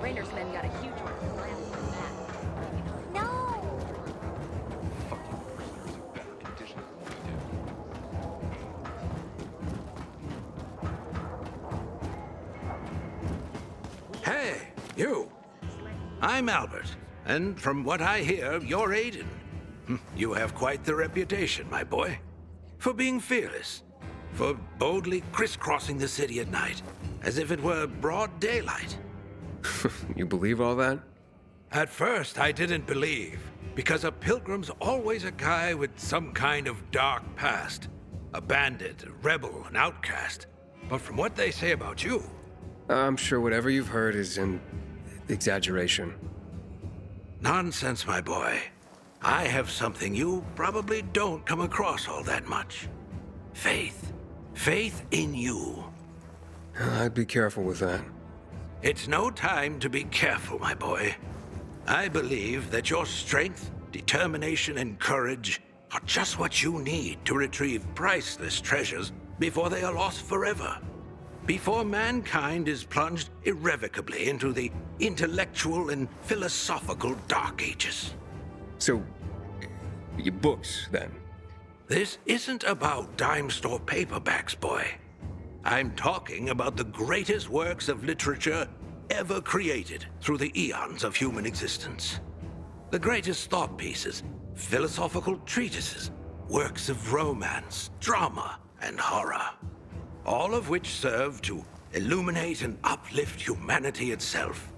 Rainer's men got a huge one for that. No! Fucking prisoners in better condition than we do. Hey, you. I'm Albert, and from what I hear, you're Aiden. You have quite the reputation, my boy. For being fearless. For boldly crisscrossing the city at night, as if it were broad daylight. You believe all that? At first, I didn't believe, because a pilgrim's always a guy with some kind of dark past. A bandit, a rebel, an outcast. But from what they say about you... I'm sure whatever you've heard is an exaggeration. Nonsense, my boy. I have something you probably don't come across all that much. Faith. Faith in you. I'd be careful with that. It's no time to be careful, my boy. I believe that your strength, determination, and courage are just what you need to retrieve priceless treasures before they are lost forever. Before mankind is plunged irrevocably into the intellectual and philosophical Dark Ages. So, your books, then? This isn't about dime store paperbacks, boy. I'm talking about the greatest works of literature ever created through the eons of human existence. The greatest thought pieces, philosophical treatises, works of romance, drama, and horror. All of which serve to illuminate and uplift humanity itself.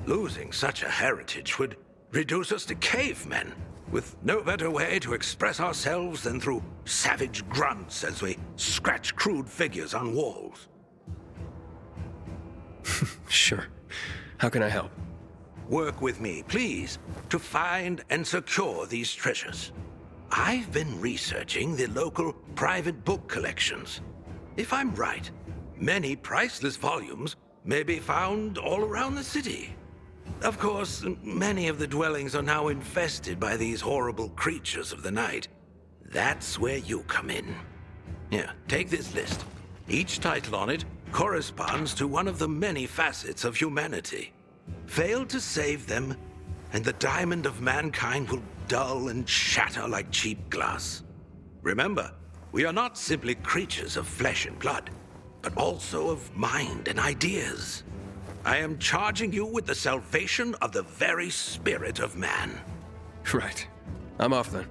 Losing such a heritage would reduce us to cavemen, with no better way to express ourselves than through savage grunts as we scratch crude figures on walls. Sure. How can I help? Work with me, please, to find and secure these treasures. I've been researching the local private book collections. If I'm right, many priceless volumes may be found all around the city. Of course, many of the dwellings are now infested by these horrible creatures of the night. That's where you come in. Here, take this list. Each title on it corresponds to one of the many facets of humanity. Fail to save them, and the diamond of mankind will dull and shatter like cheap glass. Remember, we are not simply creatures of flesh and blood, but also of mind and ideas. I am charging you with the salvation of the very spirit of man. Right. I'm off then.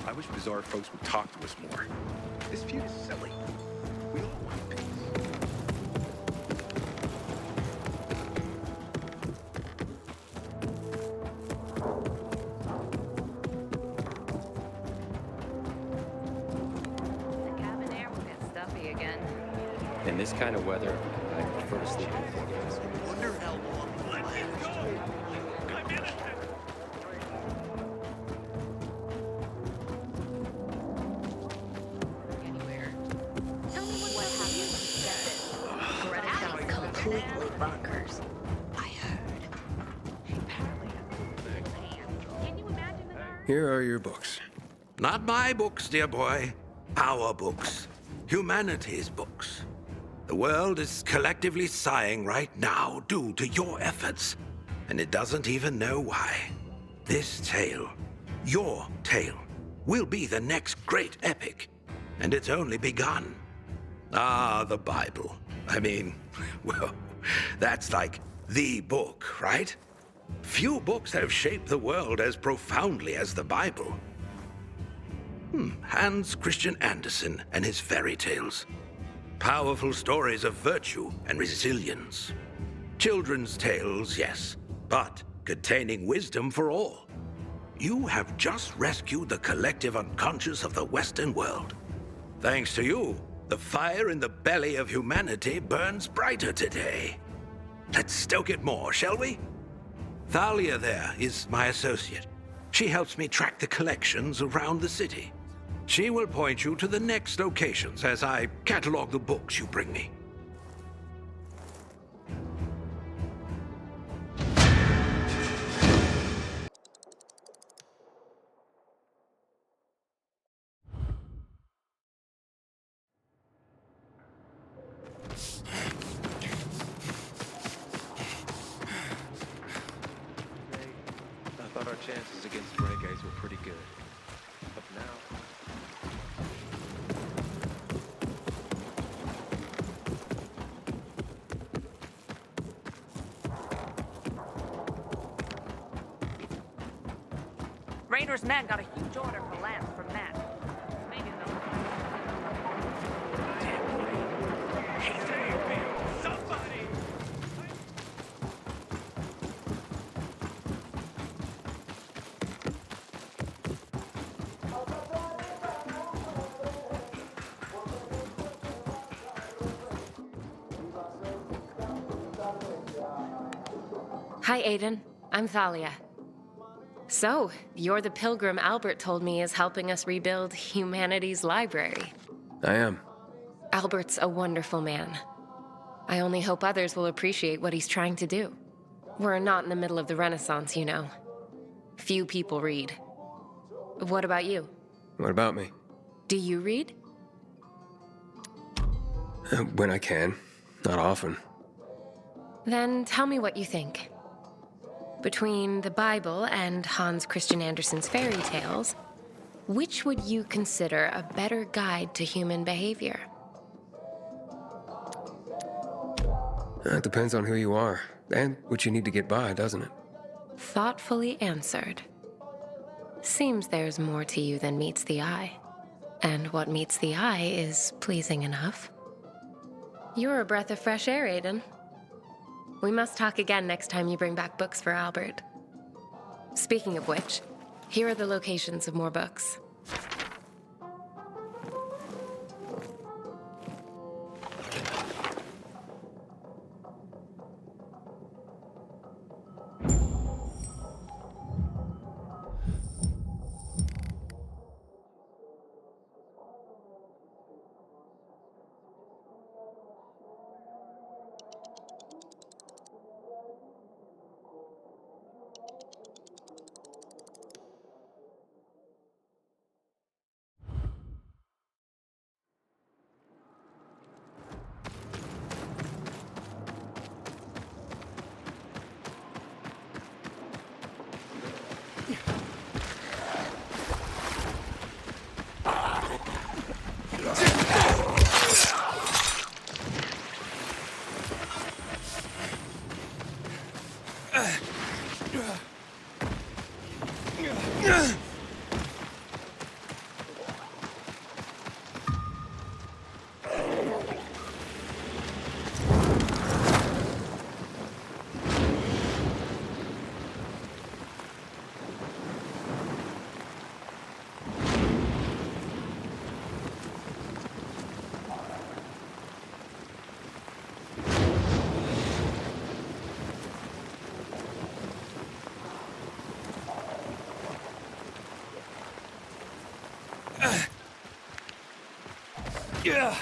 I wish bizarre folks would talk to us more. This feud is silly. We all want peace. The cabin air will get stuffy again. In this kind of weather, I prefer to sleep in forecast. Wonder how long it lasts. Anywhere. Tell me what happened. Greta sounds Completely bonkers. I heard. Apparently a plan. Can you imagine the nerve? Here are your books. Not my books, dear boy. Our books. Humanity's books. The world is collectively sighing right now due to your efforts, and it doesn't even know why. This tale, your tale, will be the next great epic, and it's only begun. Ah, the Bible. I mean, well, that's like the book, right? Few books have shaped the world as profoundly as the Bible. Hans Christian Andersen and his fairy tales. Powerful stories of virtue and resilience. Children's tales, yes, but containing wisdom for all. You have just rescued the collective unconscious of the Western world. Thanks to you, the fire in the belly of humanity burns brighter today. Let's stoke it more, shall we? Thalia there is my associate. She helps me track the collections around the city. She will point you to the next locations as I catalog the books you bring me. I thought our chances against renegades were pretty good. But now... Raider's men got a huge order for Lance from Matt. Maybe they'll... Hi, Aiden. I'm Thalia. So, you're the pilgrim Albert told me is helping us rebuild humanity's library. I am. Albert's a wonderful man. I only hope others will appreciate what he's trying to do. We're not in the middle of the Renaissance, you know. Few people read. What about you? What about me? Do you read? When I can. Not often. Then tell me what you think. Between the Bible and Hans Christian Andersen's fairy tales, which would you consider a better guide to human behavior? It depends on who you are, and what you need to get by, doesn't it? Thoughtfully answered. Seems there's more to you than meets the eye. And what meets the eye is pleasing enough. You're a breath of fresh air, Aiden. We must talk again next time you bring back books for Albert. Speaking of which, here are the locations of more books. Yeah.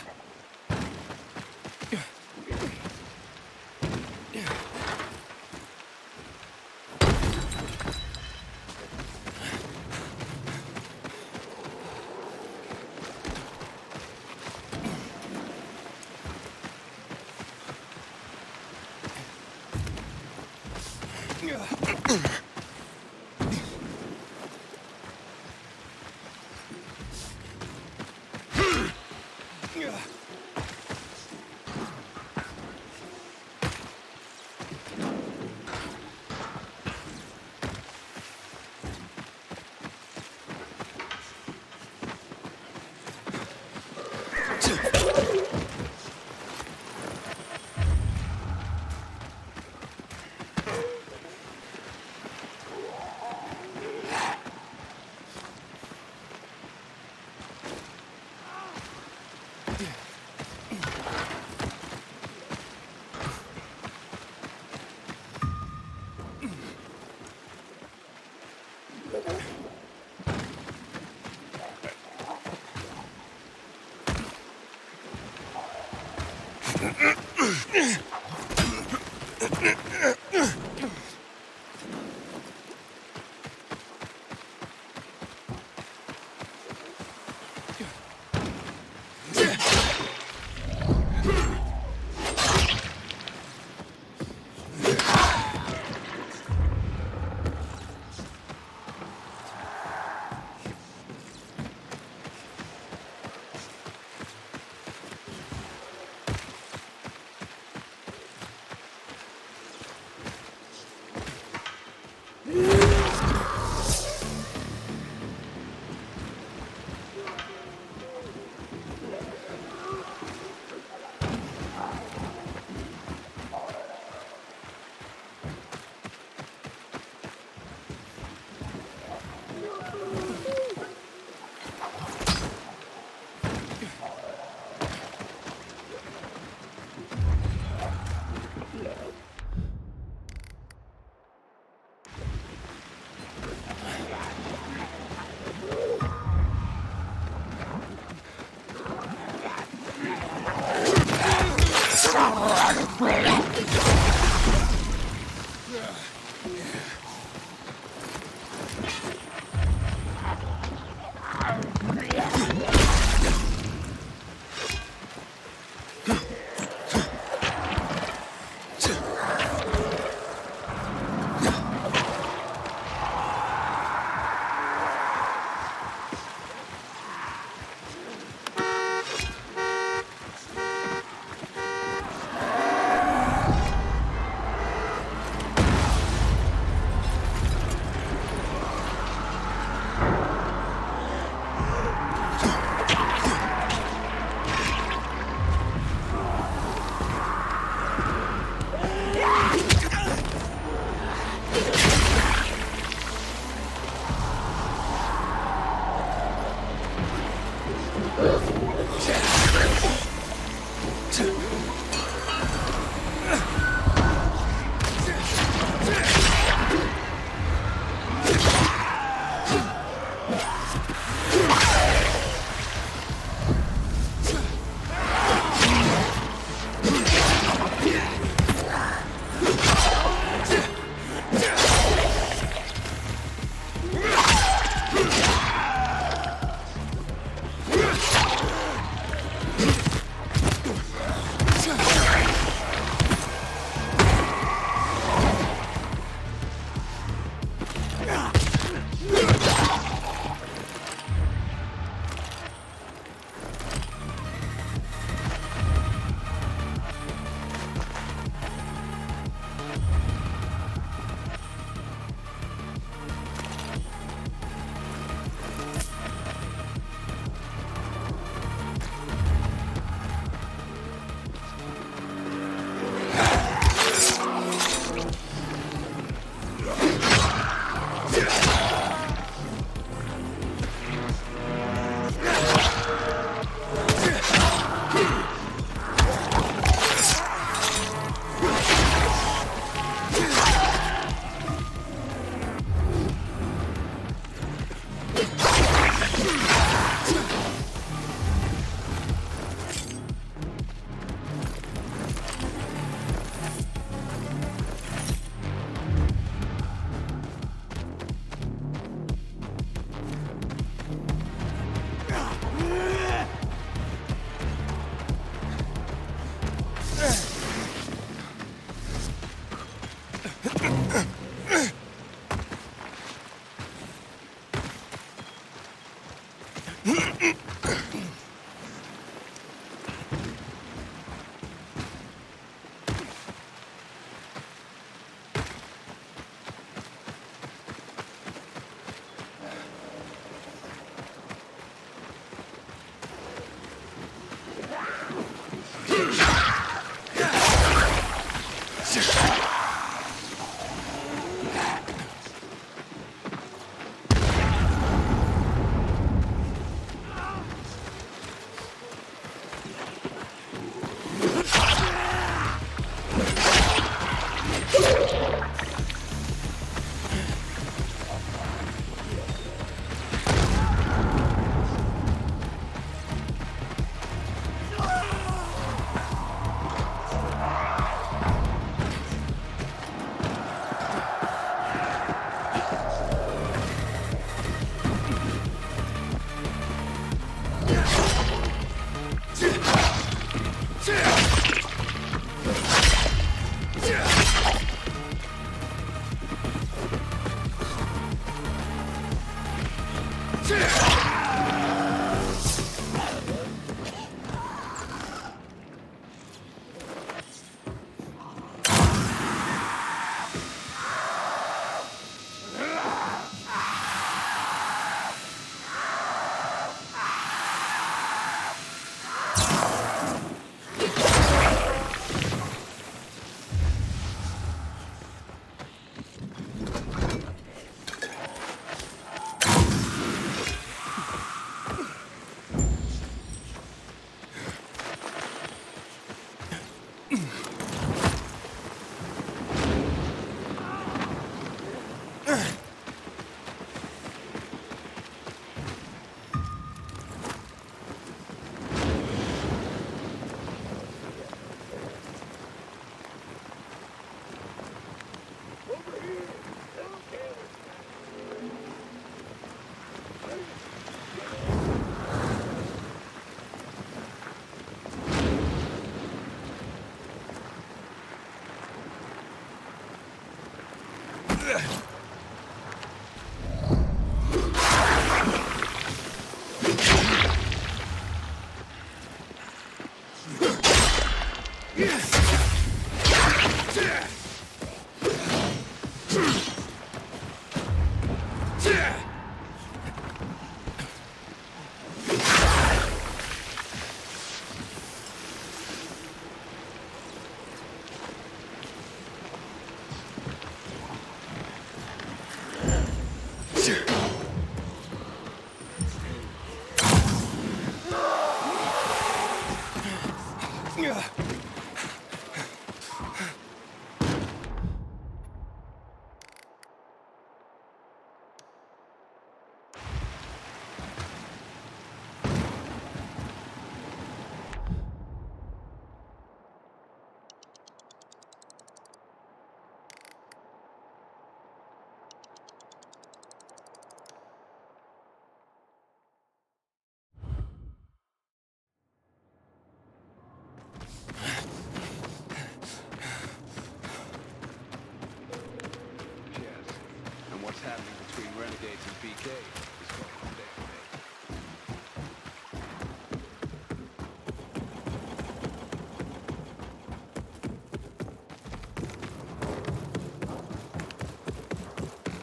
And what's happening between renegades and BK is called payoff.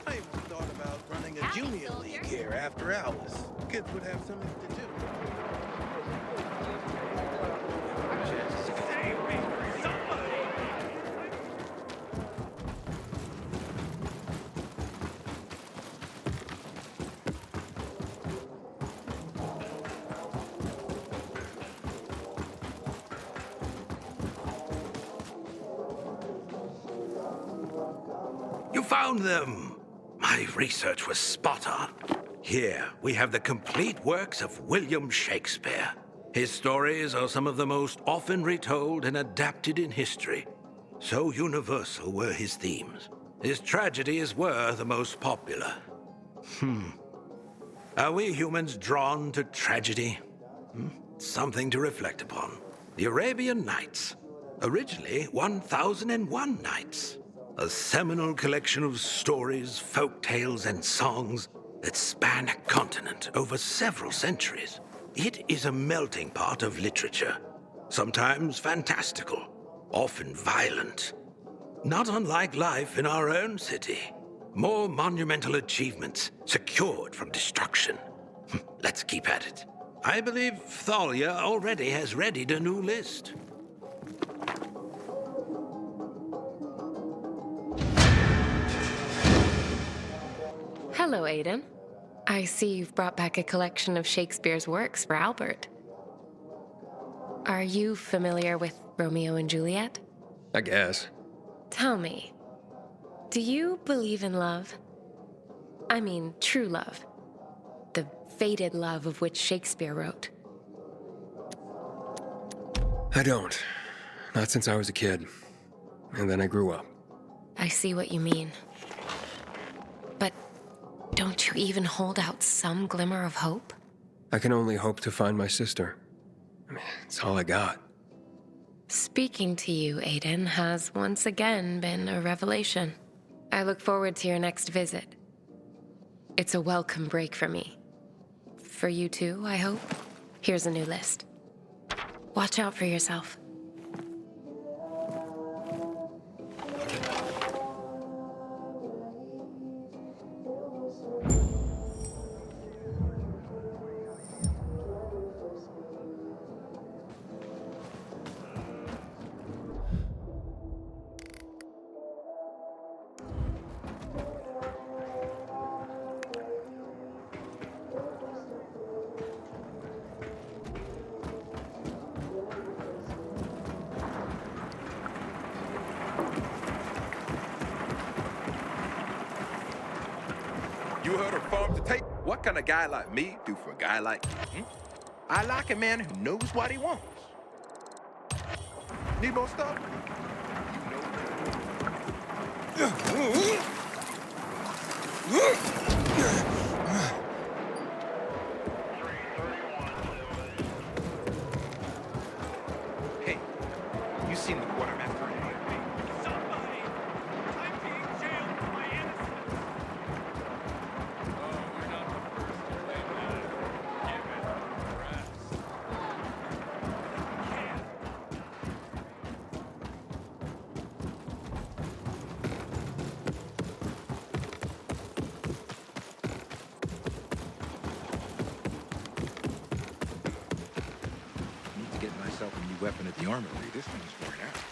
I even thought about running a junior league here after hours. Kids would have something to do. You found them! My research was spot on. Here, we have the complete works of William Shakespeare. His stories are some of the most often retold and adapted in history. So universal were his themes. His tragedies were the most popular. Are we humans drawn to tragedy? Something to reflect upon. The Arabian Nights. Originally 1001 Nights. A seminal collection of stories, folk tales, and songs that span a continent over several centuries. It is a melting pot of literature, sometimes fantastical, often violent. Not unlike life in our own city. More monumental achievements secured from destruction. Let's keep at it. I believe Thalia already has readied a new list. Hello, Aiden. I see you've brought back a collection of Shakespeare's works for Albert. Are you familiar with Romeo and Juliet? I guess. Tell me, do you believe in love? I mean, true love. The fated love of which Shakespeare wrote. I don't. Not since I was a kid. And then I grew up. I see what you mean. But don't you even hold out some glimmer of hope? I can only hope to find my sister. I mean, it's all I got. Speaking to you, Aiden, has once again been a revelation. I look forward to your next visit. It's a welcome break for me. For you too, I hope. Here's a new list. Watch out for yourself. You heard of farm to take? What can a guy like me do for a guy like you? I like a man who knows what he wants. Need more stuff? Hey, you seen the quartermaster? Somebody! I'm being jailed for my innocence! weapon at the armory. This one's worn out.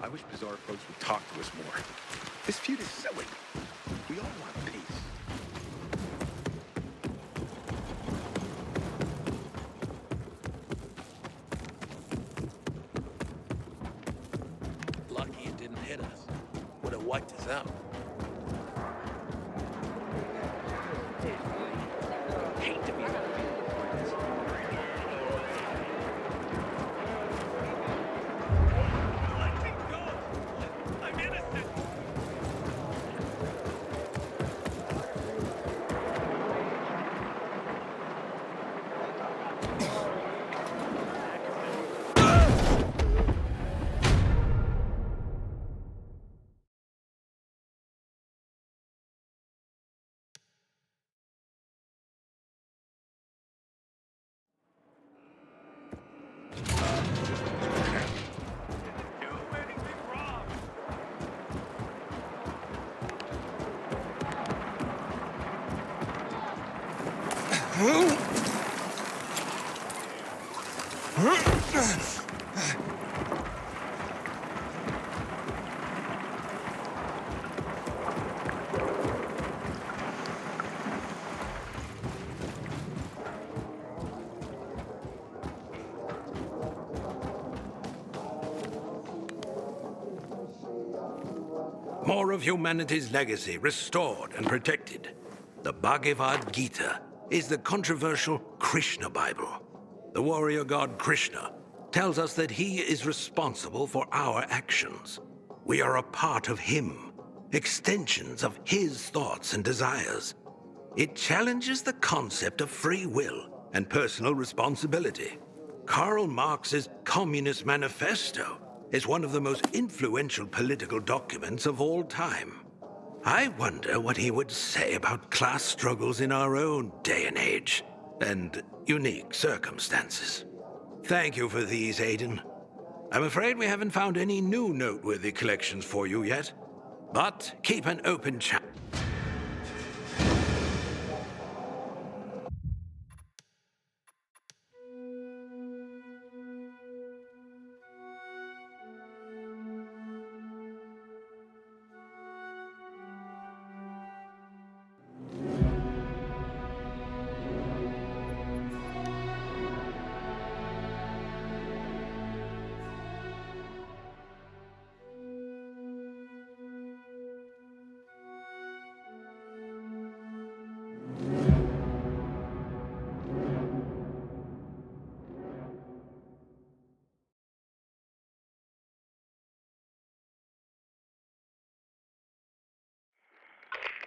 I wish Bizarre folks would talk to us more. This feud is silly. We all want peace. Lucky it didn't hit us. Would have wiped us out. Hate to be the Let me go! I'm innocent! More of humanity's legacy restored and protected. The Bhagavad Gita is the controversial Krishna Bible. The warrior god Krishna tells us that he is responsible for our actions. We are a part of him, extensions of his thoughts and desires. It challenges the concept of free will and personal responsibility. Karl Marx's Communist Manifesto is one of the most influential political documents of all time. I wonder what he would say about class struggles in our own day and age, and unique circumstances. Thank you for these, Aiden. I'm afraid we haven't found any new noteworthy collections for you yet, but keep an open chat.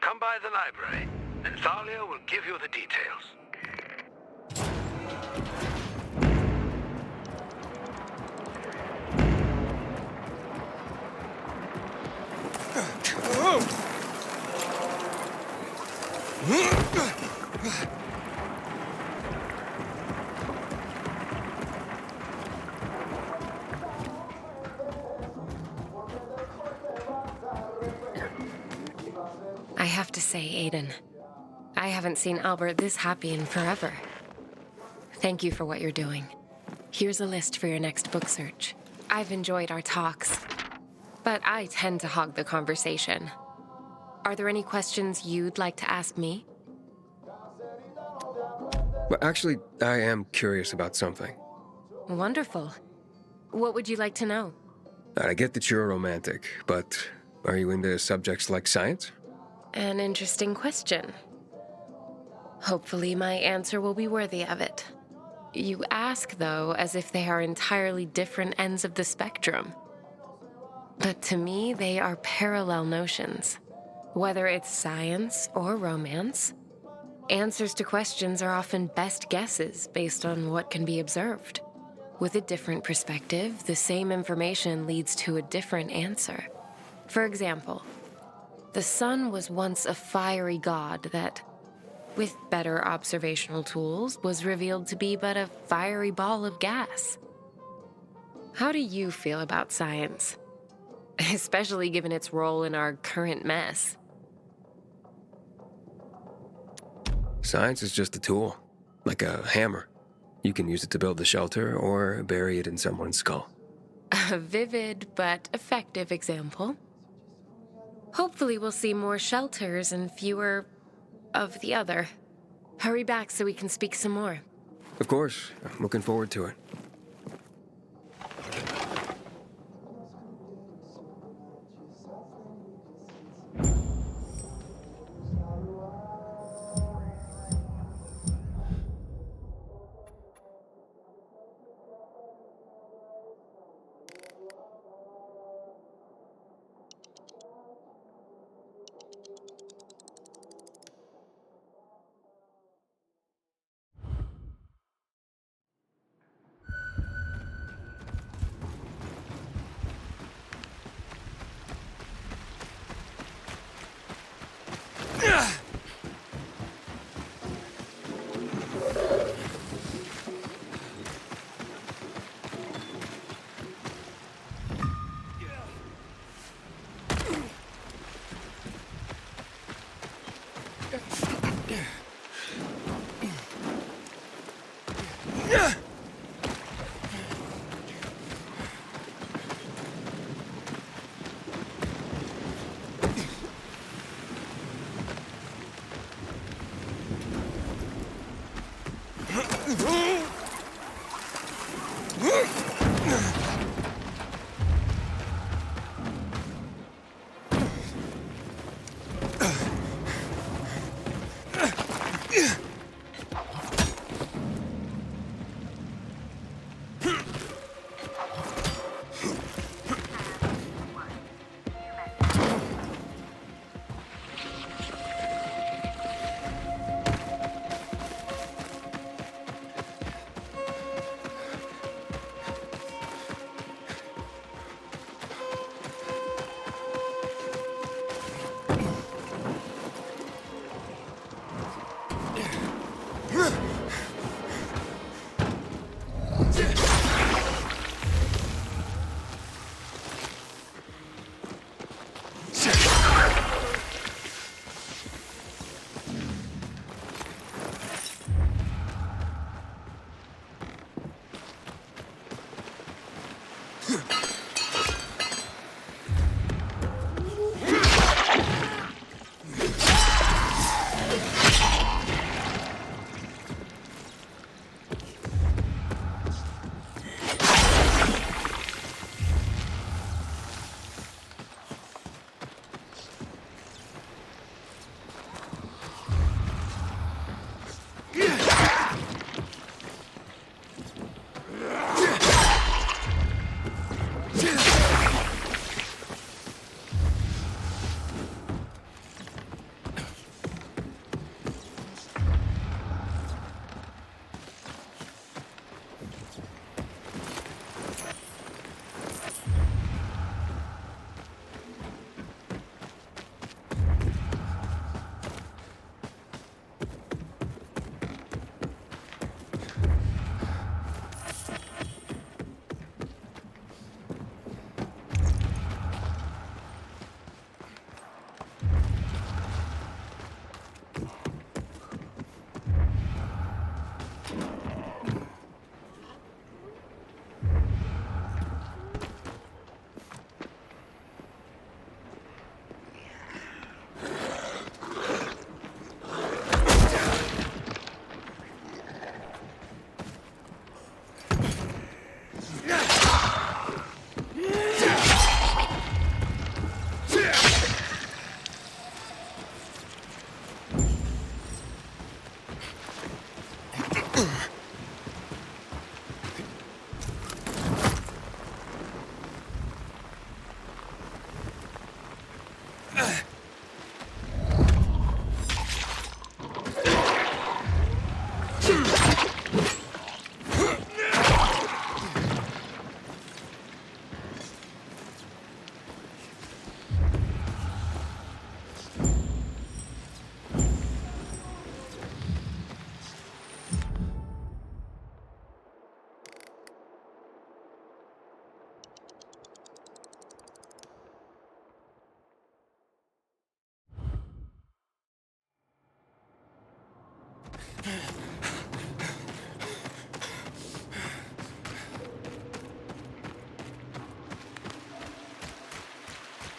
Come by the library, and Thalia will give you the details. I have to say, Aiden, I haven't seen Albert this happy in forever. Thank you for what you're doing. Here's a list for your next book search. I've enjoyed our talks, but I tend to hog the conversation. Are there any questions you'd like to ask me? But actually, I am curious about something. Wonderful. What would you like to know? I get that you're a romantic, but are you into subjects like science? An interesting question. Hopefully my answer will be worthy of it. You ask, though, as if they are entirely different ends of the spectrum. But to me, they are parallel notions. Whether it's science or romance, answers to questions are often best guesses based on what can be observed. With a different perspective, the same information leads to a different answer. For example, the sun was once a fiery god that, with better observational tools, was revealed to be but a fiery ball of gas. How do you feel about science? Especially given its role in our current mess. Science is just a tool, like a hammer. You can use it to build a shelter or bury it in someone's skull. A vivid but effective example. Hopefully we'll see more shelters and fewer of the other. Hurry back so we can speak some more. Of course, I'm looking forward to it.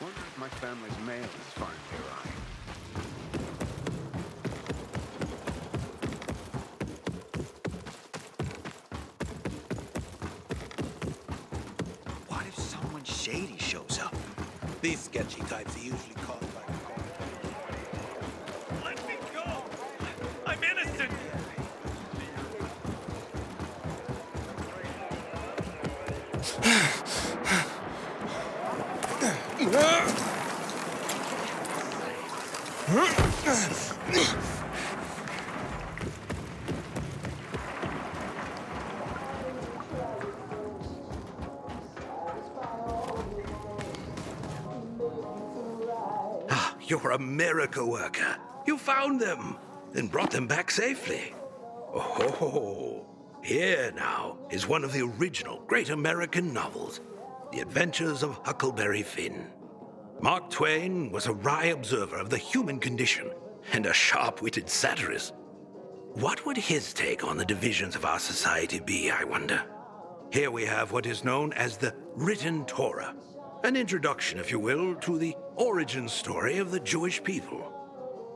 Wonder if my family's mail is finally arrived. What if someone shady shows up? These sketchy types are usually caught by the car. Let me go! I'm innocent! Ah, you're a miracle worker. You found them and brought them back safely. Oh, here now is one of the original great American novels, The Adventures of Huckleberry Finn. Mark Twain was a wry observer of the human condition and a sharp-witted satirist. What would his take on the divisions of our society be, I wonder? Here we have what is known as the written Torah, an introduction, if you will, to the origin story of the Jewish people,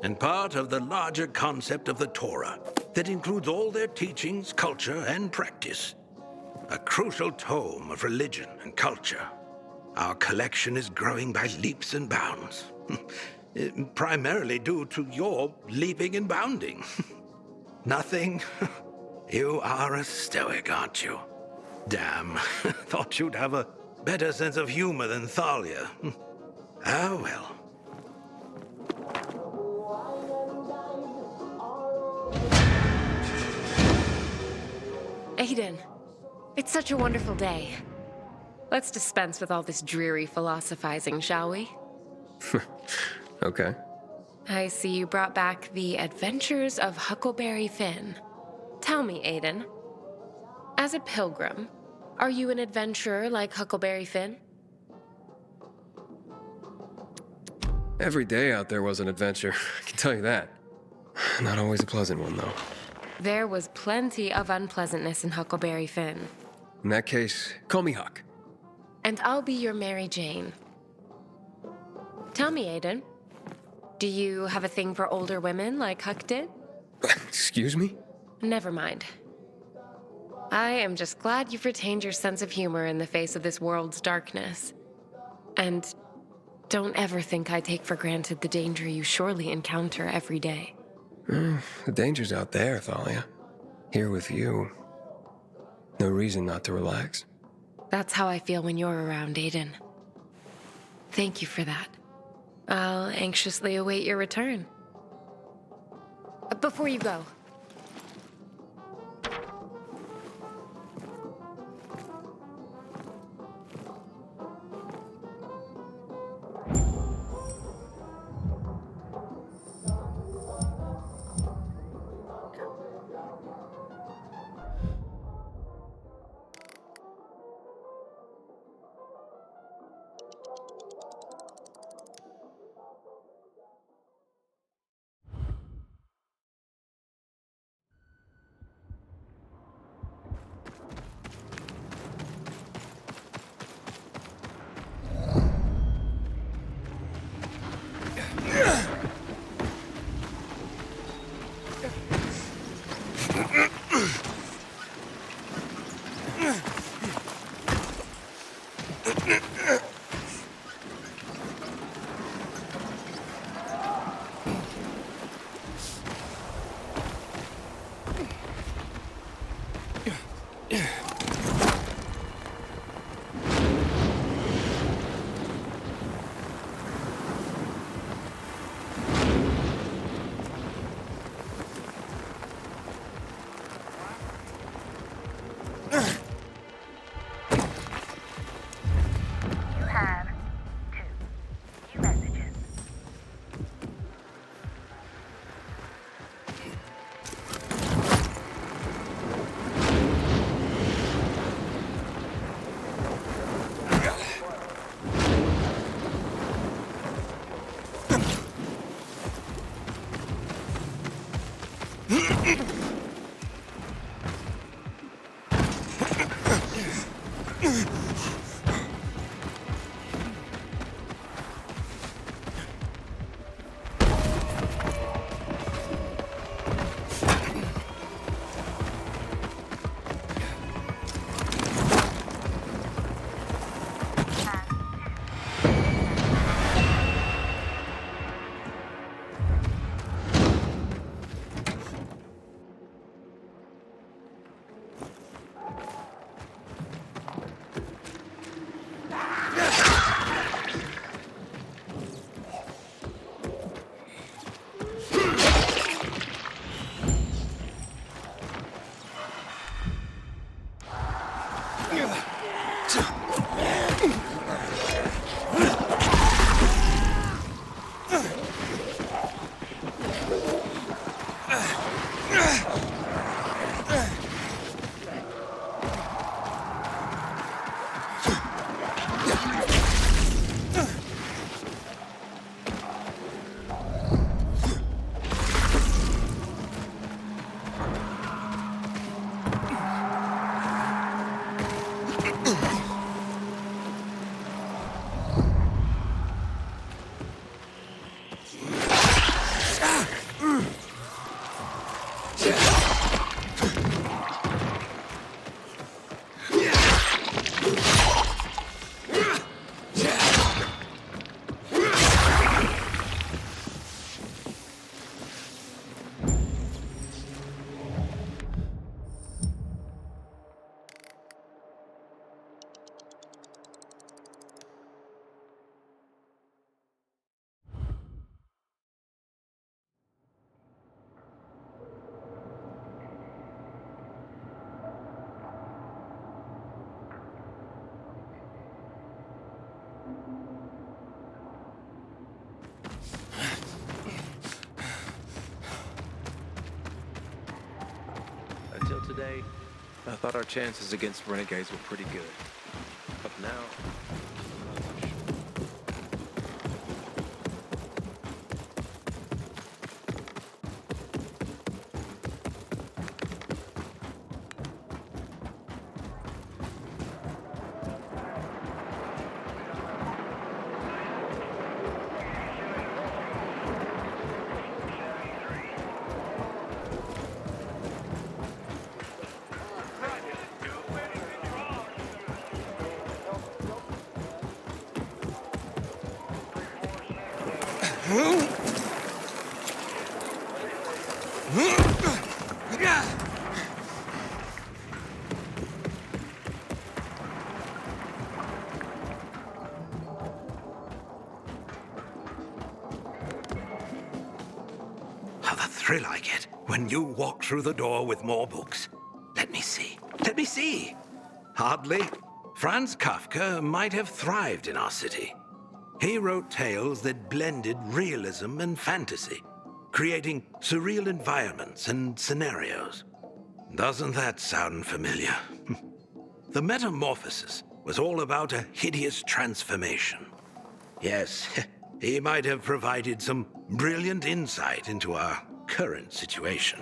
and part of the larger concept of the Torah that includes all their teachings, culture, and practice. A crucial tome of religion and culture. Our collection is growing by leaps and bounds, primarily due to your leaping and bounding. Nothing? You are a stoic, aren't you? Damn, thought you'd have a better sense of humor than Thalia. Ah, well. Aiden, it's such a wonderful day. Let's dispense with all this dreary philosophizing, shall we? Okay. I see you brought back the Adventures of Huckleberry Finn. Tell me, Aiden, as a pilgrim, are you an adventurer like Huckleberry Finn? Every day out there was an adventure, I can tell you that. Not always a pleasant one, though. There was plenty of unpleasantness in Huckleberry Finn. In that case, call me Huck. And I'll be your Mary Jane. Tell me, Aiden, do you have a thing for older women like Huck did? Excuse me? Never mind. I am just glad you've retained your sense of humor in the face of this world's darkness. And don't ever think I take for granted the danger you surely encounter every day. The danger's out there, Thalia. Here with you. No reason not to relax. That's how I feel when you're around, Aiden. Thank you for that. I'll anxiously await your return. Before you go, You have 2 new messages. Until today, I thought our chances against renegades were pretty good. But now, I'm not so sure. How the thrill I get when you walk through the door with more books. Let me see. Let me see. Hardly. Franz Kafka might have thrived in our city. He wrote tales that blended realism and fantasy, creating surreal environments and scenarios. Doesn't that sound familiar? The Metamorphosis was all about a hideous transformation. Yes, he might have provided some brilliant insight into our current situation.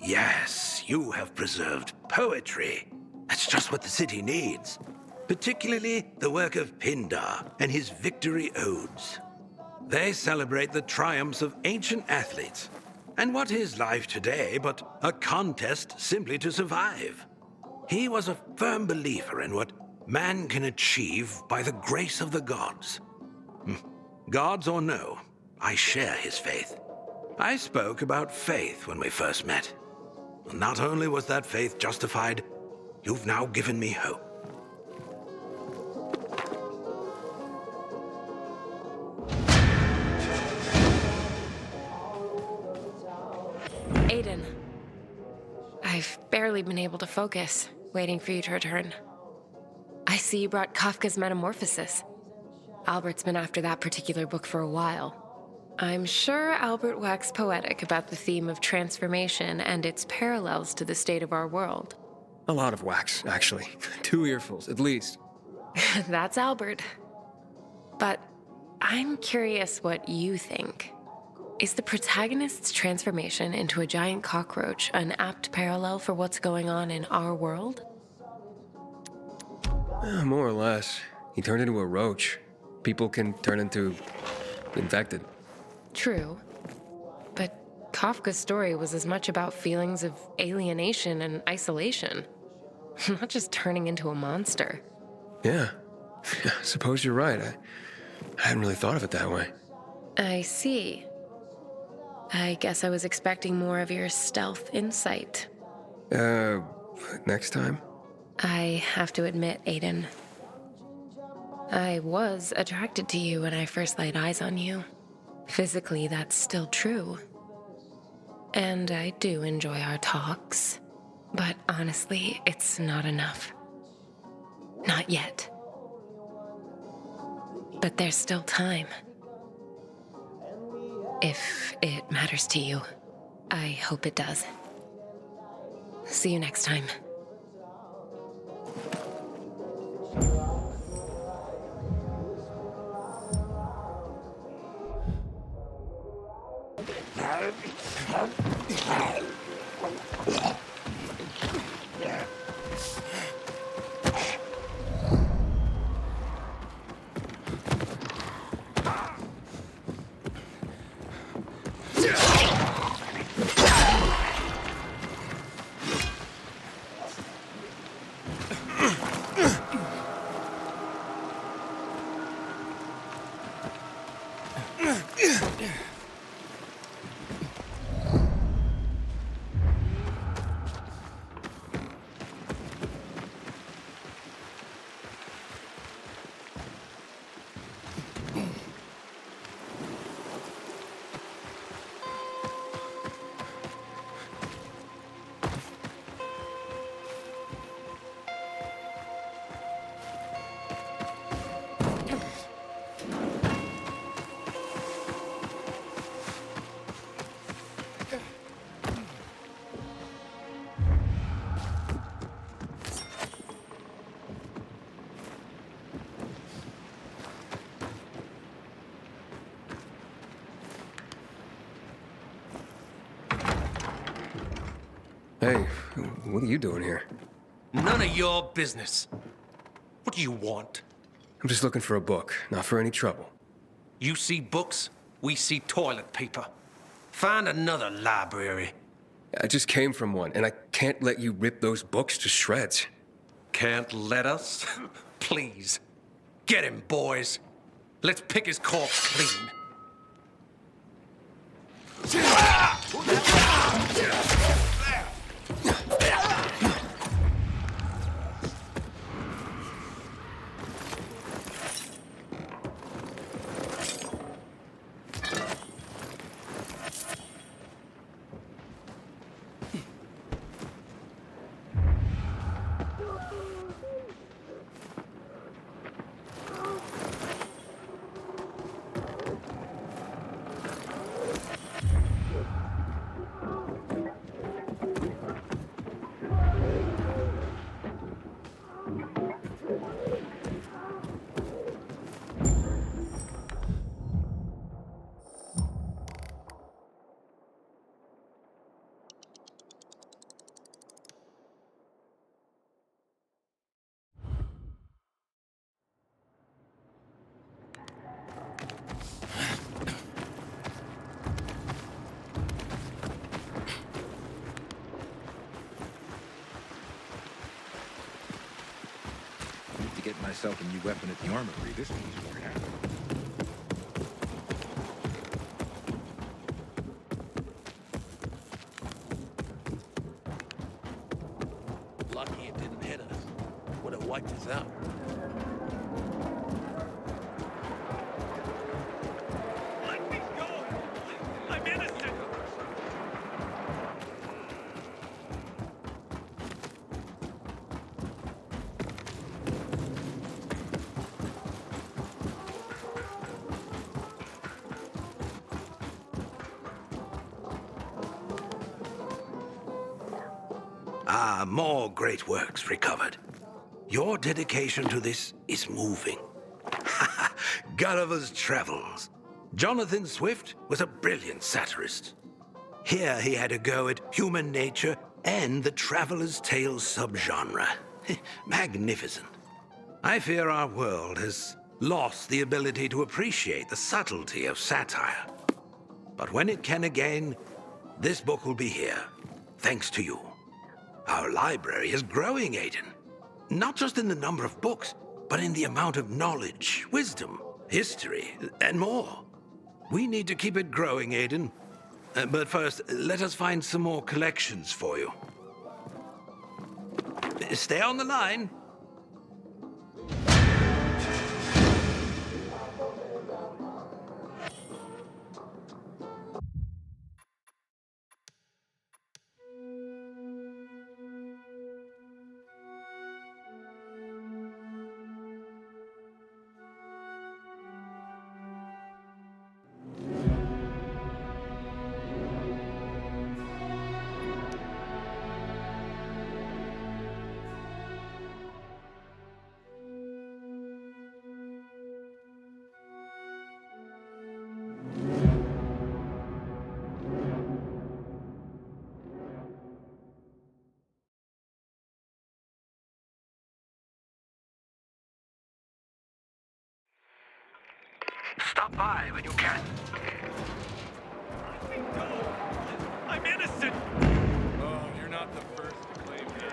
Yes, you have preserved poetry. That's just what the city needs. Particularly the work of Pindar and his victory odes. They celebrate the triumphs of ancient athletes. And what is life today but a contest simply to survive? He was a firm believer in what man can achieve by the grace of the gods. Gods or no, I share his faith. I spoke about faith when we first met. Not only was that faith justified, You've now given me hope. Aiden. I've barely been able to focus, waiting for you to return. I see you brought Kafka's Metamorphosis. Albert's been after that particular book for a while. I'm sure Albert waxed poetic about the theme of transformation and its parallels to the state of our world. A lot of wax, actually. 2 earfuls, at least. That's Albert. But I'm curious what you think. Is the protagonist's transformation into a giant cockroach an apt parallel for what's going on in our world? More or less. He turned into a roach. People can turn into infected. True. But Kafka's story was as much about feelings of alienation and isolation, not just turning into a monster. Yeah. Suppose you're right. I hadn't really thought of it that way. I see. I guess I was expecting more of your stealth insight. Next time? I have to admit, Aiden, I was attracted to you when I first laid eyes on you. Physically, that's still true. And I do enjoy our talks. But honestly, it's not enough. Not yet. But there's still time. If it matters to you, I hope it does. See you next time. Hey, what are you doing here? None of your business. What do you want? I'm just looking for a book, not for any trouble. You see books, we see toilet paper. Find another library. I just came from one, and I can't let you rip those books to shreds. Can't let us? Please. Get him, boys. Let's pick his corpse clean. Get myself a new weapon at the armory. This piece won't happen. Lucky it didn't hit wiped us out. Let me go! I'm innocent! Ah, more great works recovered. Your dedication to this is moving. Gulliver's Travels. Jonathan Swift was a brilliant satirist. Here he had a go at human nature and the traveler's tale subgenre. Magnificent. I fear our world has lost the ability to appreciate the subtlety of satire. But when it can again, this book will be here, thanks to you. Our library is growing, Aiden. Not just in the number of books, but in the amount of knowledge, wisdom, history, and more. We need to keep it growing, Aiden. But first, let us find some more collections for you. Stay on the line. Stop by when you can. I'm innocent! Oh, you're not the first to claim that.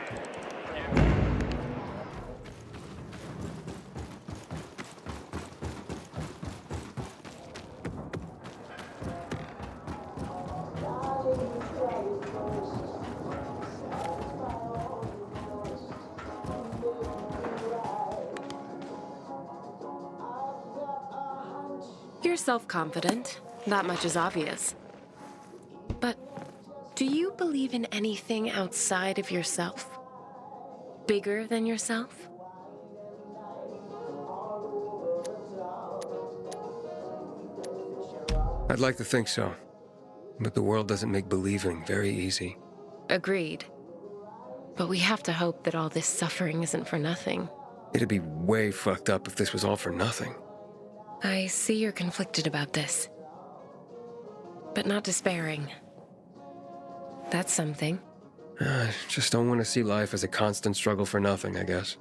You're self-confident. That much is obvious. But do you believe in anything outside of yourself? Bigger than yourself? I'd like to think so. But the world doesn't make believing very easy. Agreed. But we have to hope that all this suffering isn't for nothing. It'd be way fucked up if this was all for nothing. I see you're conflicted about this. But not despairing. That's something. I just don't want to see life as a constant struggle for nothing, I guess.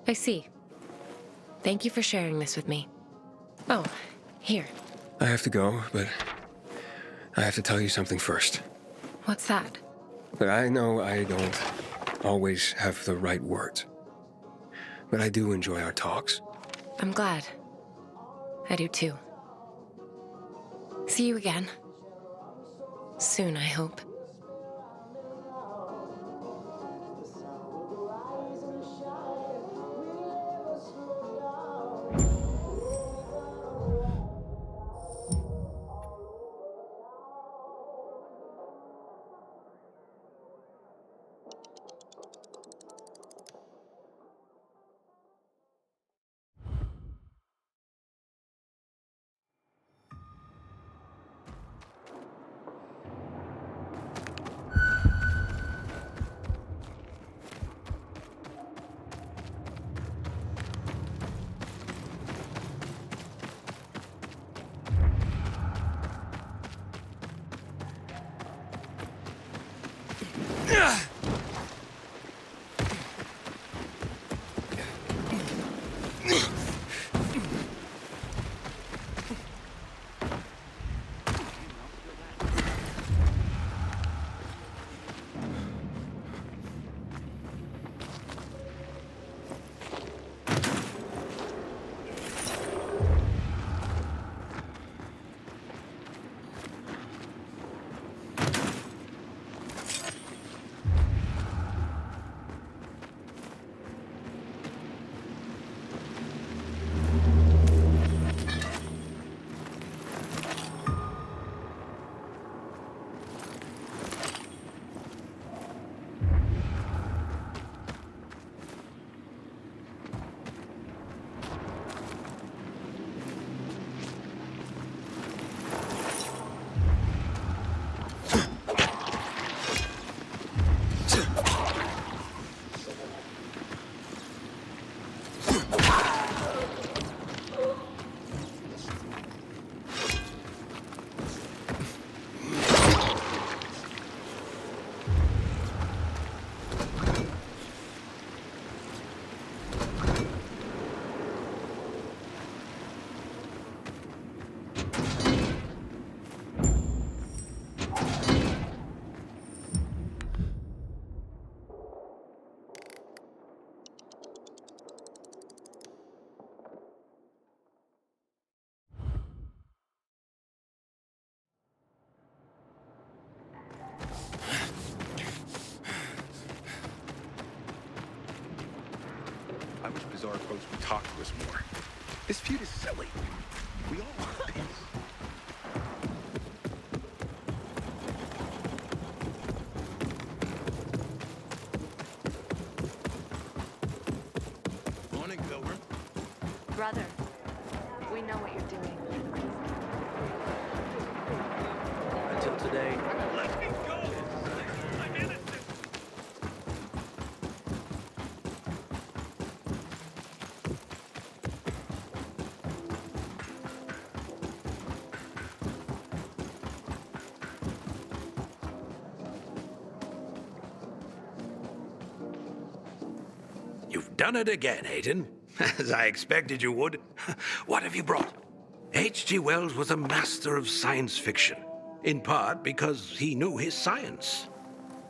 I see. Thank you for sharing this with me. Oh, here. I have to go, but I have to tell you something first. What's that? But I know I don't always have the right words. But I do enjoy our talks. I'm glad. I do too. See you again. Soon, I hope. Ozark folks would talk to us more. This feud is silly. We all want peace. Morning, Pilgrim. Brother, we know what you're doing. Until today, Let me go! I'm innocent! You've done it again, Aiden. As I expected you would. What have you brought? H.G. Wells was a master of science fiction, in part because he knew his science.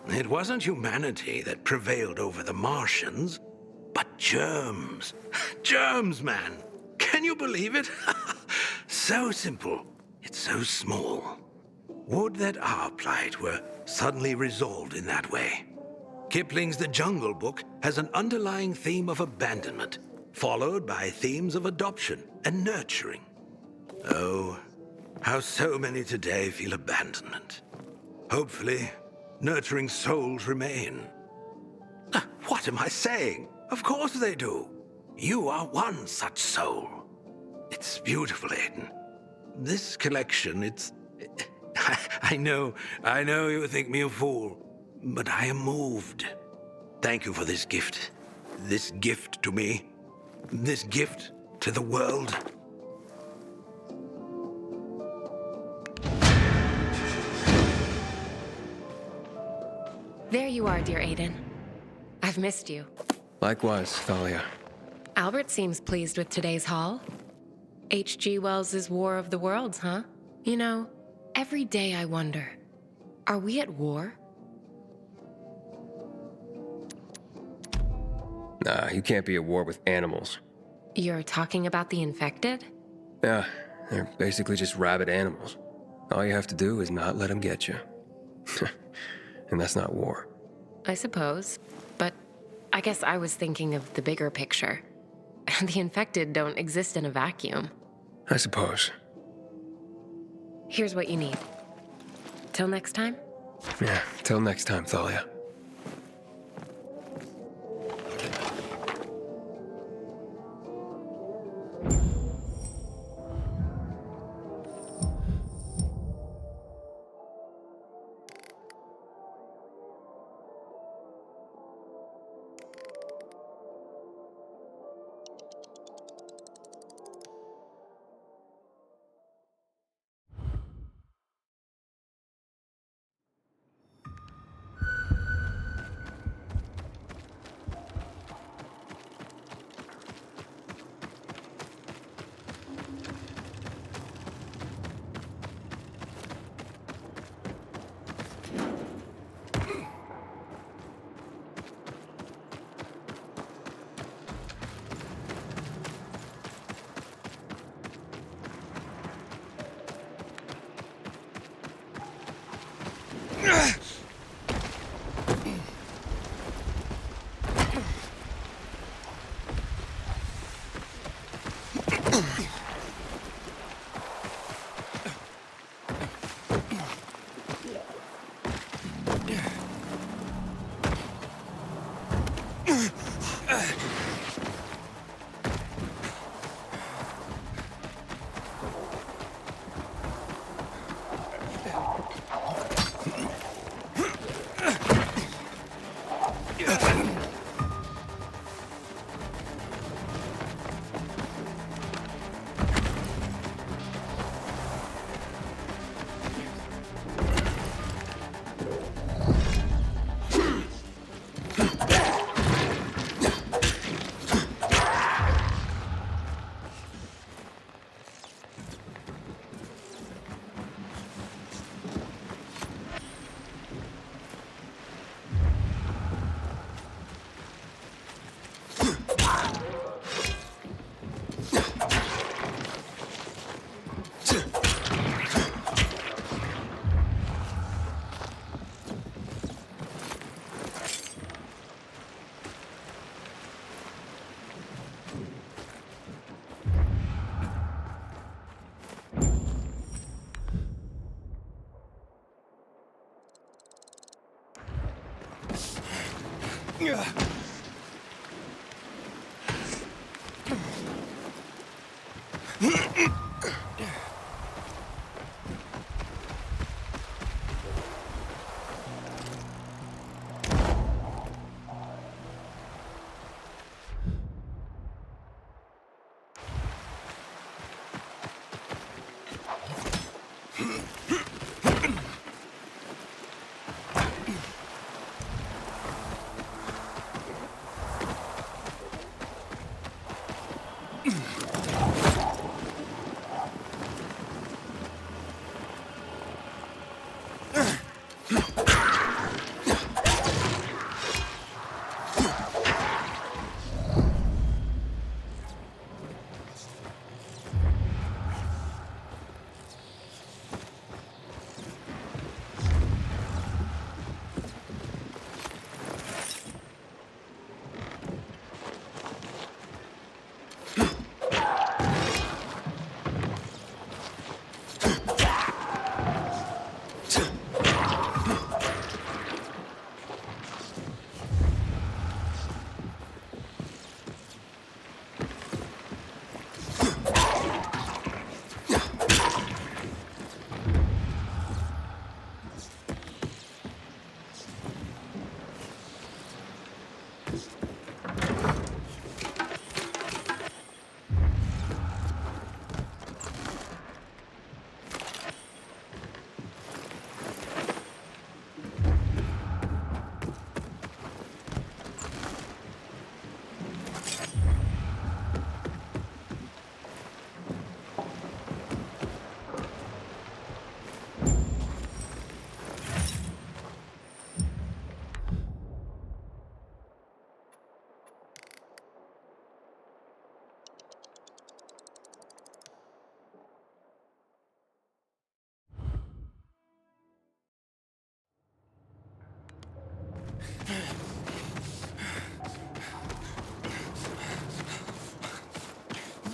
It wasn't humanity that prevailed over the Martians, but germs. Germs, man. Can you believe it? So simple, yet so small. Would that our plight were suddenly resolved in that way. Kipling's The Jungle Book has an underlying theme of abandonment, followed by themes of adoption and nurturing. Oh, how so many today feel abandonment. Hopefully, nurturing souls remain. What am I saying? Of course they do. You are one such soul. It's beautiful, Aiden. This collection, I know you think me a fool, but I am moved. Thank you for this gift. This gift to me. This gift to the world. There you are, dear Aiden. I've missed you. Likewise, Thalia. Albert seems pleased with today's haul. H.G. Wells's War of the Worlds, huh? You know, every day I wonder, are we at war? Nah, you can't be at war with animals. You're talking about the infected? Yeah, they're basically just rabid animals. All you have to do is not let them get you. And that's not war. I suppose. But I guess I was thinking of the bigger picture. The infected don't exist in a vacuum. I suppose. Here's what you need. Till next time? Yeah, till next time, Thalia.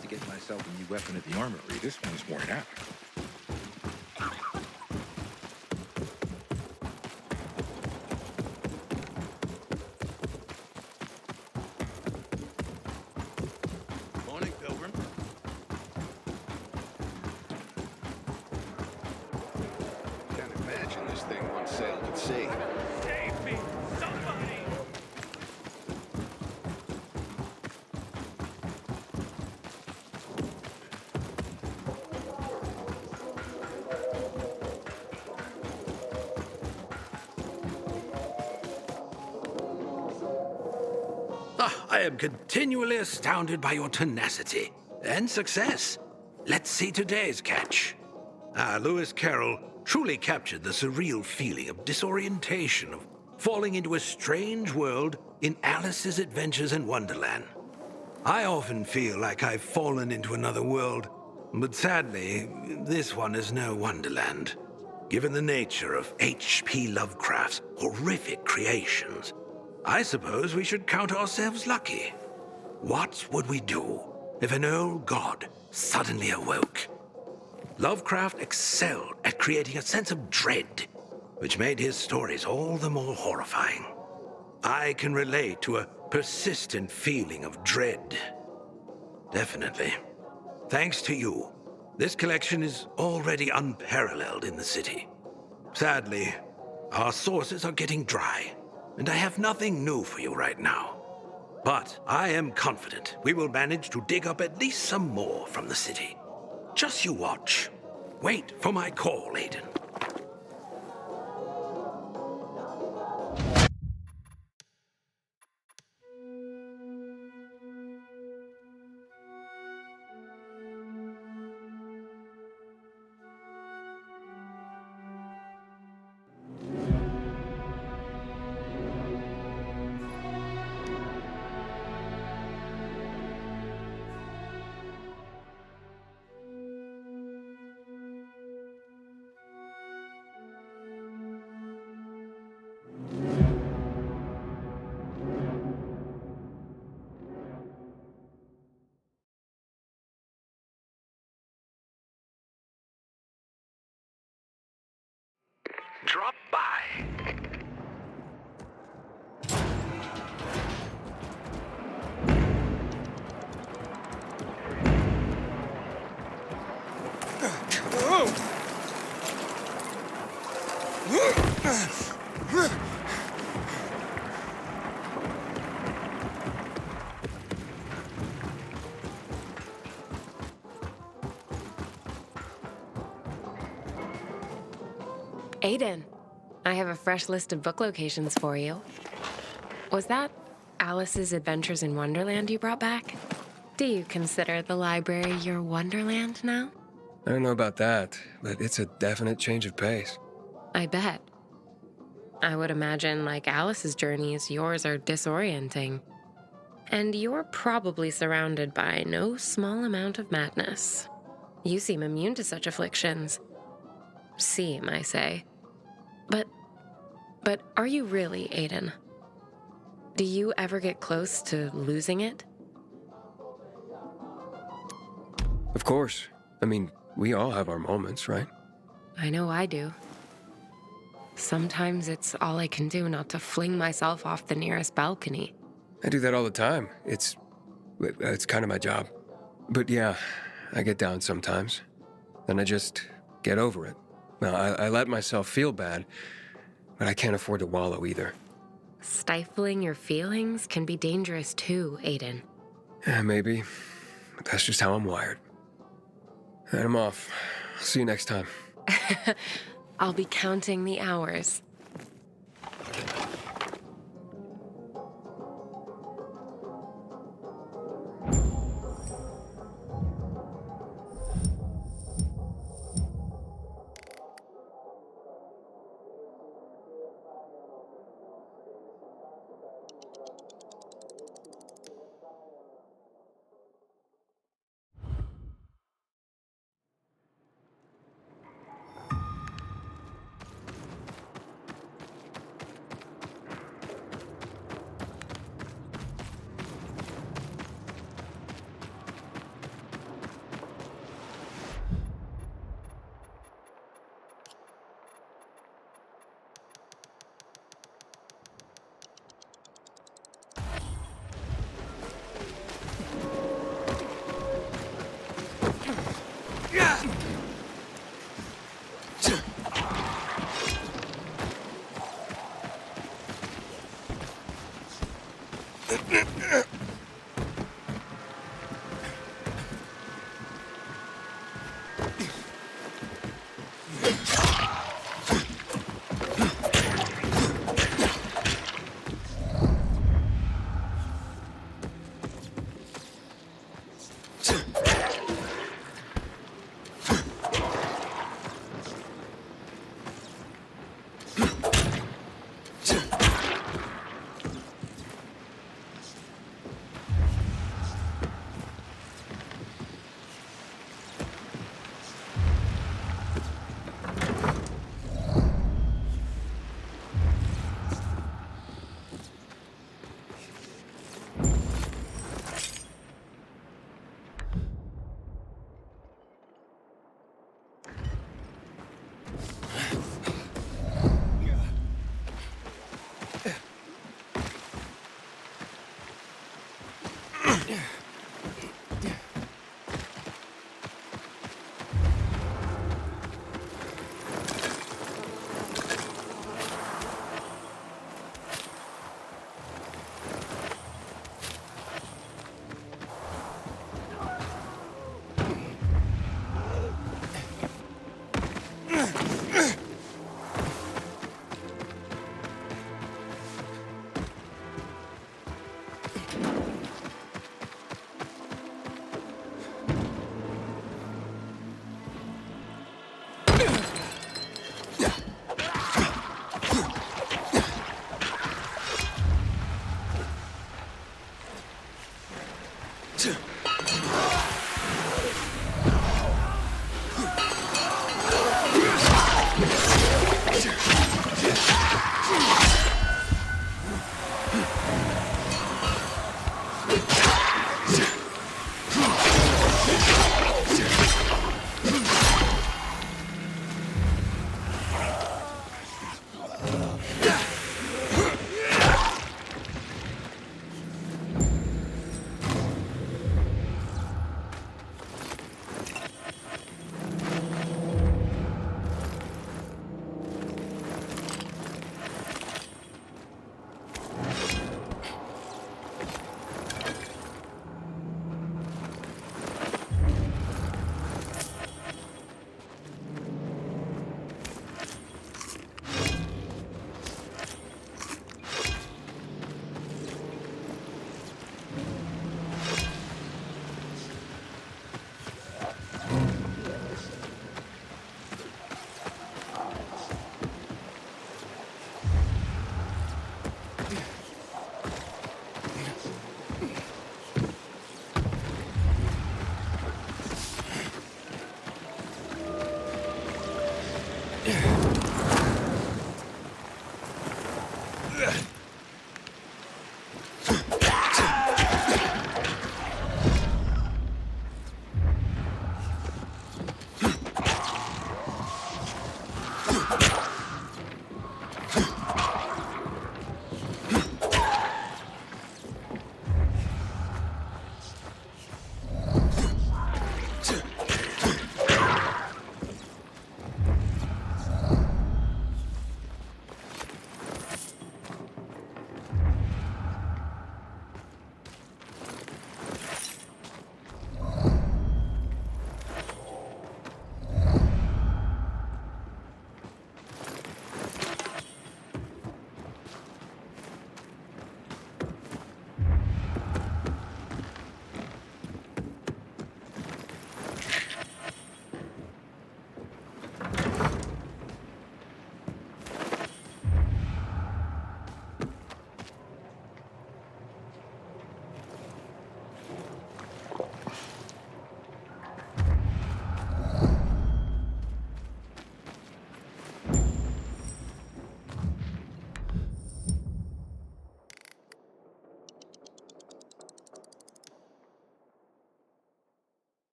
To get myself a new weapon at the armory. This one's worn out. Morning, Pilgrim. Can't imagine this thing once sailed at sea. Save me! Somebody! I am continually astounded by your tenacity and success. Let's see today's catch. Lewis Carroll truly captured the surreal feeling of disorientation, of falling into a strange world in Alice's Adventures in Wonderland. I often feel like I've fallen into another world, but sadly, this one is no Wonderland. Given the nature of H.P. Lovecraft's horrific creations, I suppose we should count ourselves lucky. What would we do if an old god suddenly awoke? Lovecraft excelled at creating a sense of dread, which made his stories all the more horrifying. I can relate to a persistent feeling of dread. Definitely. Thanks to you, this collection is already unparalleled in the city. Sadly, our sources are getting dry, and I have nothing new for you right now. But I am confident we will manage to dig up at least some more from the city. Just you watch. Wait for my call, Aiden. Aiden, I have a fresh list of book locations for you. Was that Alice's Adventures in Wonderland you brought back? Do you consider the library your Wonderland now? I don't know about that, but it's a definite change of pace. I bet. I would imagine, like Alice's journeys, yours are disorienting. And you're probably surrounded by no small amount of madness. You seem immune to such afflictions. Seem, I say. But are you really, Aiden? Do you ever get close to losing it? Of course. I mean, we all have our moments, right? I know I do. Sometimes it's all I can do not to fling myself off the nearest balcony. I do that all the time. It's kind of my job. But yeah, I get down sometimes. Then I just get over it. Now, I let myself feel bad, but I can't afford to wallow either. Stifling your feelings can be dangerous too, Aiden. Yeah, maybe. But that's just how I'm wired. And I'm off. See you next time. I'll be counting the hours.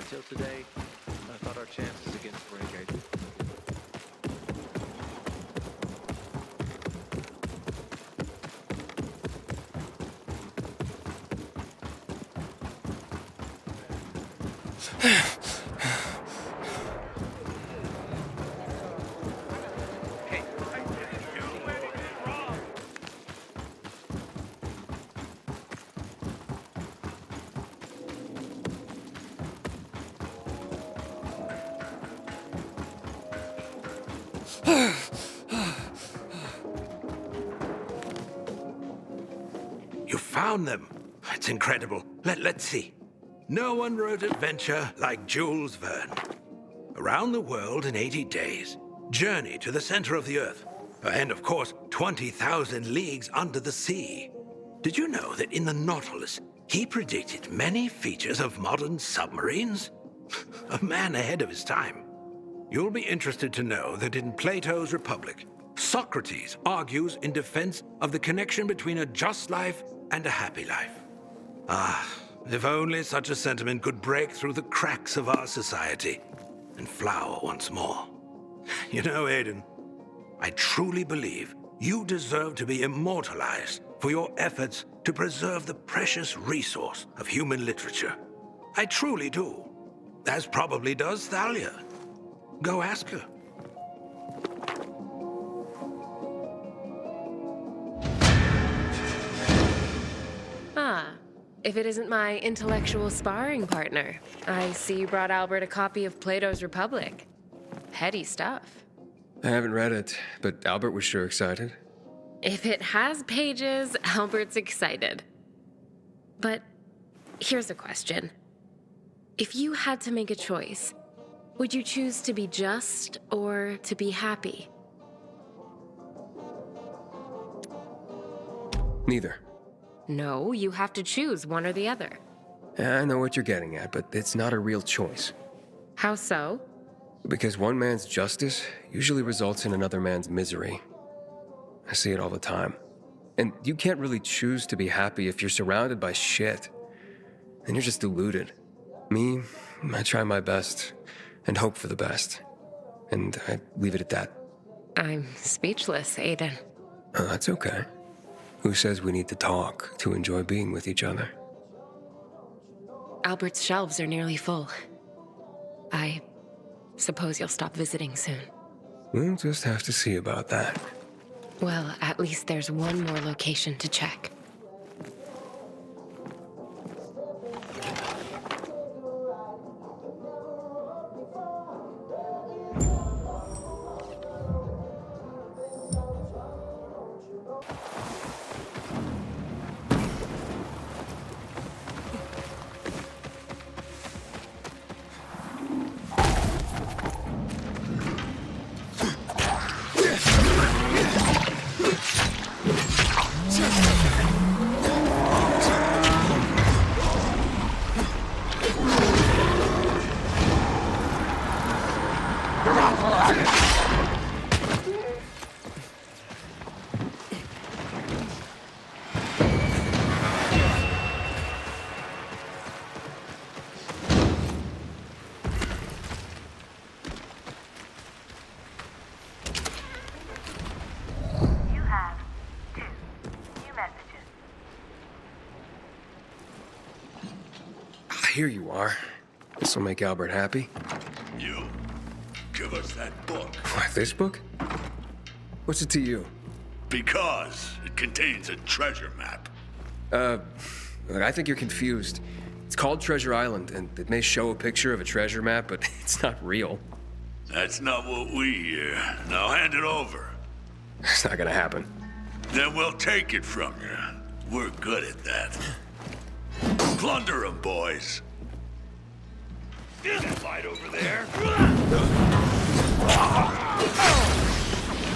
Until today, I thought our chances against renegades. You found them. It's incredible. Let's see. No one wrote adventure like Jules Verne. Around the world in 80 days. Journey to the center of the Earth. And of course, 20,000 leagues under the sea. Did you know that in the Nautilus, he predicted many features of modern submarines? A man ahead of his time. You'll be interested to know that in Plato's Republic, Socrates argues in defense of the connection between a just life and a happy life. Ah, if only such a sentiment could break through the cracks of our society and flower once more. You know, Aiden, I truly believe you deserve to be immortalized for your efforts to preserve the precious resource of human literature. I truly do. As probably does Thalia. Go ask her. Ah, if it isn't my intellectual sparring partner. I see you brought Albert a copy of Plato's Republic. Heady stuff. I haven't read it, but Albert was sure excited. If it has pages, Albert's excited. But here's a question. If you had to make a choice, would you choose to be just or to be happy? Neither. No, you have to choose one or the other. I know what you're getting at, but it's not a real choice. How so? Because one man's justice usually results in another man's misery. I see it all the time. And you can't really choose to be happy if you're surrounded by shit. Then you're just deluded. Me, I try my best and hope for the best. And I leave it at that. I'm speechless, Aiden. Oh, that's okay. Who says we need to talk to enjoy being with each other? Albert's shelves are nearly full. I suppose you'll stop visiting soon. We'll just have to see about that. Well, at least there's one more location to check. Here you are. This'll make Albert happy. You, give us that book. What, this book? What's it to you? Because it contains a treasure map. Look, I think you're confused. It's called Treasure Island, and it may show a picture of a treasure map, but it's not real. That's not what we hear. Now hand it over. It's not gonna happen. Then we'll take it from you. We're good at that. Plunder 'em, boys. That light over there.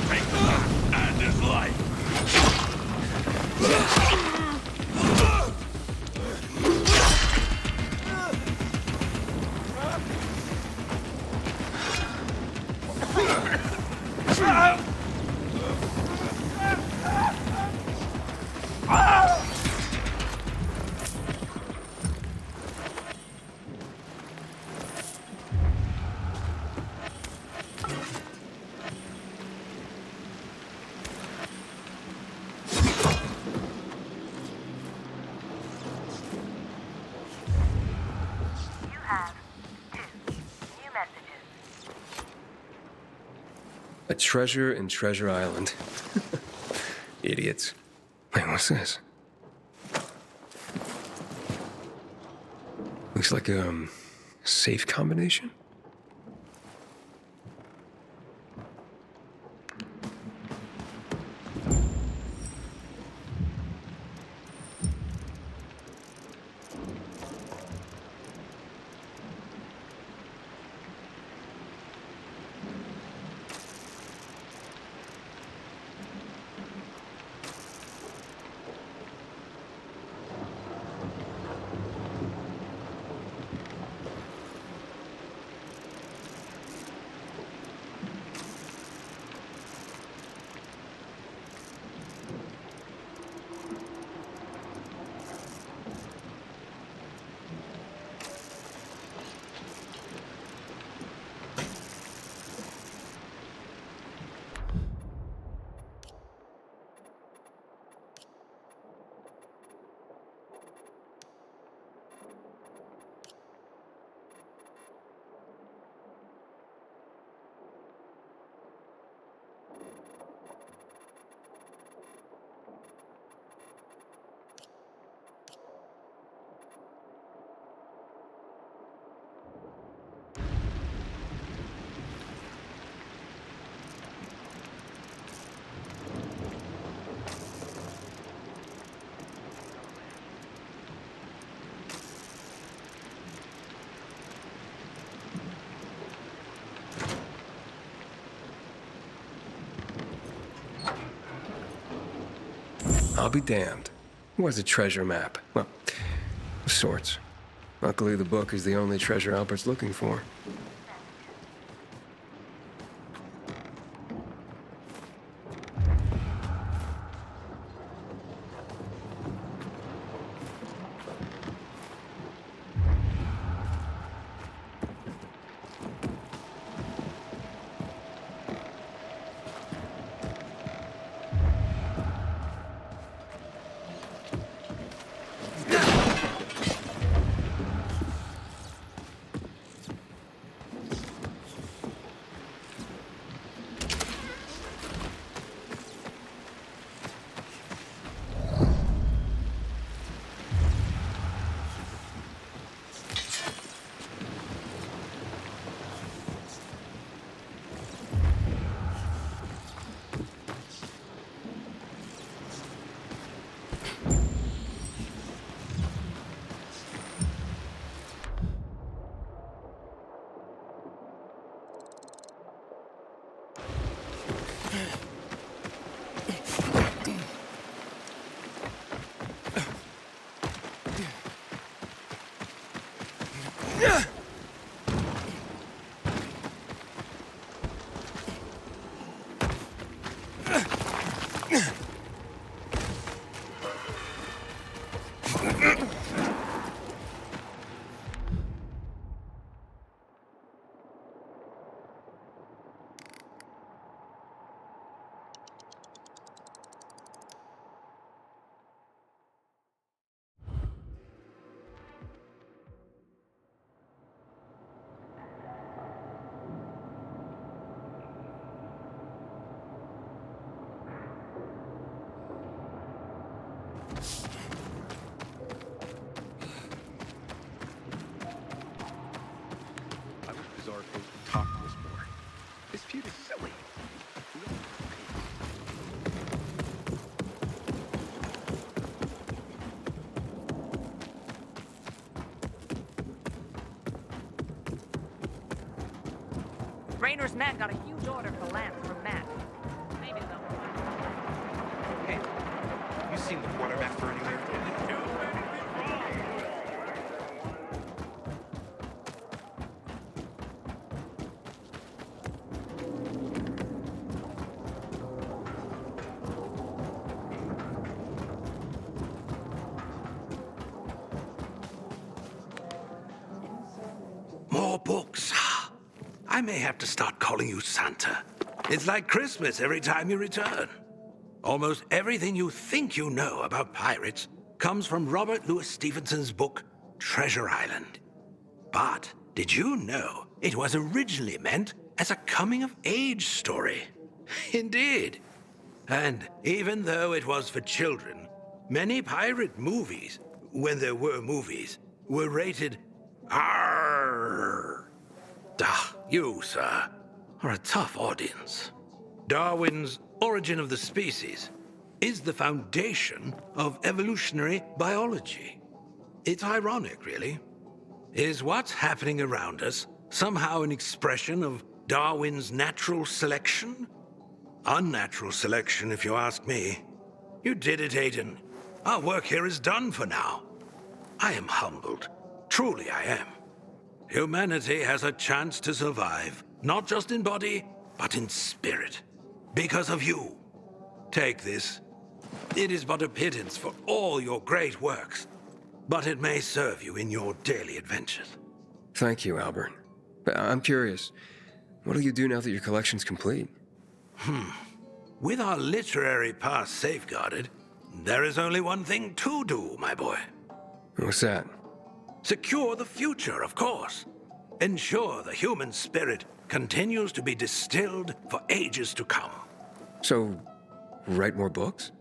Take that and his light. have 2 new messages. A treasure in Treasure Island. Idiots. Wait, what's this? Looks like a safe combination? I'll be damned. Was a treasure map. Well, of sorts. Luckily, the book is the only treasure Albert's looking for. I wish Bizarre Coast would talk to us more. This feud is silly. We all Raynor's men got a huge order for lamps from Matt. Maybe they'll find Hey, you seen the quarterback for anywhere? More books. I may have to start calling you Santa. It's like Christmas every time you return. Almost everything you think you know about pirates comes from Robert Louis Stevenson's book, Treasure Island. But did you know it was originally meant as a coming-of-age story? Indeed. And even though it was for children, many pirate movies, when there were movies, were rated R. You, sir, are a tough audience. Darwin's Origin of the Species is the foundation of evolutionary biology. It's ironic, really. Is what's happening around us somehow an expression of Darwin's natural selection? Unnatural selection, if you ask me. You did it, Aiden. Our work here is done for now. I am humbled. Truly I am. Humanity has a chance to survive, not just in body, but in spirit. Because of you. Take this. It is but a pittance for all your great works, but it may serve you in your daily adventures. Thank you, Albert. But I'm curious, what'll you do now that your collection's complete? With our literary past safeguarded, there is only one thing to do, my boy. What's that? Secure the future, of course. Ensure the human spirit continues to be distilled for ages to come. So, write more books?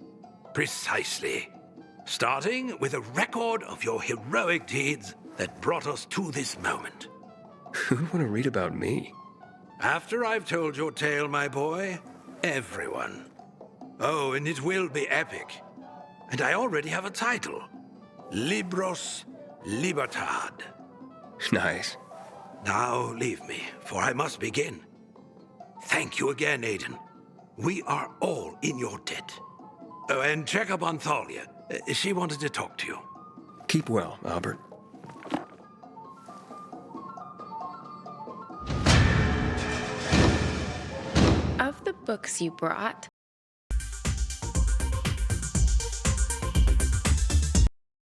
Precisely. Starting with a record of your heroic deeds that brought us to this moment. Who'd want to read about me? After I've told your tale, my boy, everyone. Oh, and it will be epic. And I already have a title. Libros Libertad. Nice. Now leave me, for I must begin. Thank you again, Aiden. We are all in your debt. Oh, and check up on Thalia. She wanted to talk to you. Keep well, Albert. Of the books you brought,